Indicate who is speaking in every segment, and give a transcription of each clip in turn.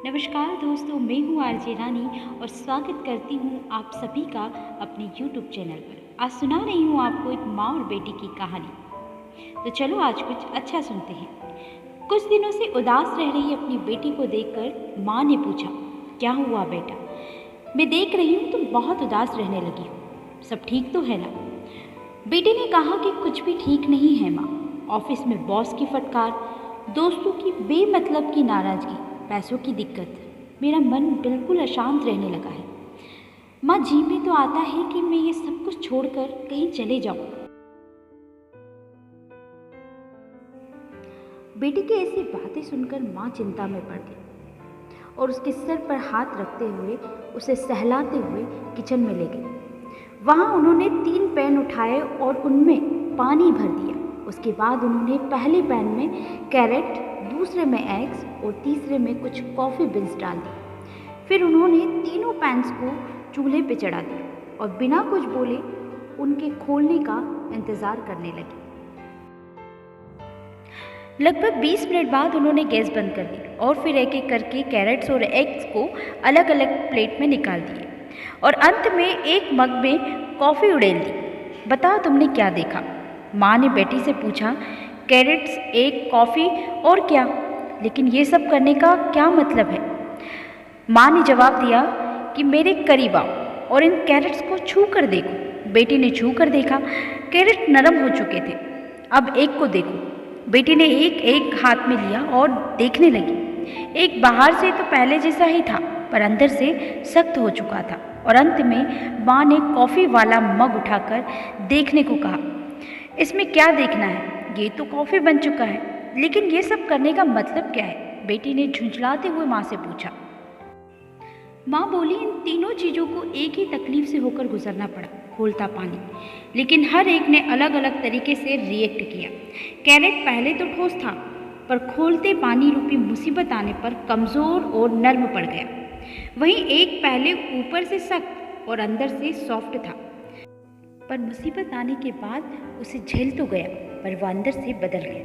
Speaker 1: नमस्कार दोस्तों, मैं हूँ आरजे रानी और स्वागत करती हूँ आप सभी का अपने YouTube चैनल पर। आज सुना रही हूँ आपको एक माँ और बेटी की कहानी। तो चलो आज कुछ अच्छा सुनते हैं। कुछ दिनों से उदास रह रही अपनी बेटी को देखकर माँ ने पूछा, क्या हुआ बेटा? मैं देख रही हूँ तुम बहुत उदास रहने लगी हो, सब ठीक तो है ना? बेटी ने कहा कि कुछ भी ठीक नहीं है माँ। ऑफिस में बॉस की फटकार, दोस्तों की बेमतलब की नाराजगी, पैसों की दिक्कत, मेरा मन बिल्कुल अशांत रहने लगा है। माँ, जी में तो आता है कि मैं ये सब कुछ छोड़कर कहीं चले जाऊं। बेटी की ऐसी बातें सुनकर माँ चिंता में पड़ गई और उसके सिर पर हाथ रखते हुए उसे सहलाते हुए किचन में ले गई। वहाँ उन्होंने 3 पैन उठाए और उनमें पानी भर दिया। उसके बाद उन्होंने पहले पैन में कैरेट, दूसरे में एग्स और तीसरे में कुछ कॉफ़ी बीन्स डाल दी। फिर उन्होंने तीनों पैन्स को चूल्हे पे चढ़ा दिया और बिना कुछ बोले उनके खोलने का इंतज़ार करने लगी। लगभग 20 मिनट बाद उन्होंने गैस बंद कर दी और फिर एक एक करके कैरेट्स और एग्स को अलग अलग प्लेट में निकाल दिए और अंत में एक मग में कॉफ़ी उड़ेल दी। बताओ तुमने क्या देखा? माँ ने बेटी से पूछा। कैरेट्स, एग, कॉफ़ी और क्या? लेकिन ये सब करने का क्या मतलब है? माँ ने जवाब दिया कि मेरे करीब आओ और इन कैरेट्स को छू कर देखो। बेटी ने छू कर देखा, कैरेट नरम हो चुके थे। अब एग को देखो। बेटी ने एक एग हाथ में लिया और देखने लगी। एग बाहर से तो पहले जैसा ही था पर अंदर से सख्त हो चुका था। और अंत में माँ ने कॉफ़ी वाला मग उठाकर देखने को कहा। इसमें क्या देखना है? ये तो कॉफ़ी बन चुका है, लेकिन ये सब करने का मतलब क्या है? बेटी ने झुंझलाते हुए माँ से पूछा। माँ बोली, इन तीनों चीज़ों को एक ही तकलीफ से होकर गुजरना पड़ा, खोलता पानी। लेकिन हर एक ने अलग अलग तरीके से रिएक्ट किया। कैरेट पहले तो ठोस था, पर खोलते पानी रूपी मुसीबत आने पर कमज़ोर और नर्म पड़ गया। वहीं एक पहले ऊपर से सख्त और अंदर से सॉफ्ट था, पर मुसीबत आने के बाद उसे झेल तो गया, पर वह अंदर से बदल गया,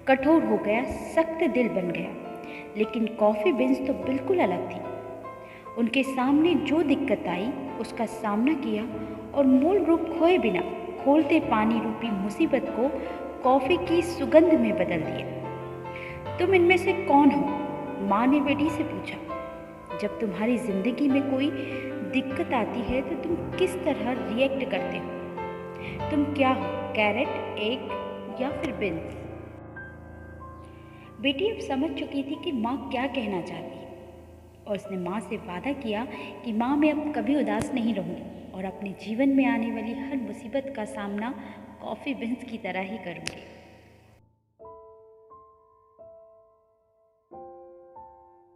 Speaker 1: कठोर हो गया, सख्त दिल बन गया। लेकिन कॉफ़ी बीन्स तो बिल्कुल अलग थी। उनके सामने जो दिक्कत आई उसका सामना किया और मूल रूप खोए बिना खोलते पानी रूपी मुसीबत को कॉफ़ी की सुगंध में बदल दिया। तुम इनमें से कौन हो? माँ ने बेटी से पूछा। जब तुम्हारी ज़िंदगी में कोई दिक्कत आती है तो तुम किस तरह रिएक्ट करते हो? तुम क्या हो, कैरेट, एग या फिर बीन्स? बेटी अब समझ चुकी थी कि माँ क्या कहना चाहती है और उसने माँ से वादा किया कि माँ, मैं अब कभी उदास नहीं रहूँगी और अपने जीवन में आने वाली हर मुसीबत का सामना कॉफ़ी बीन्स की तरह ही करूँगी।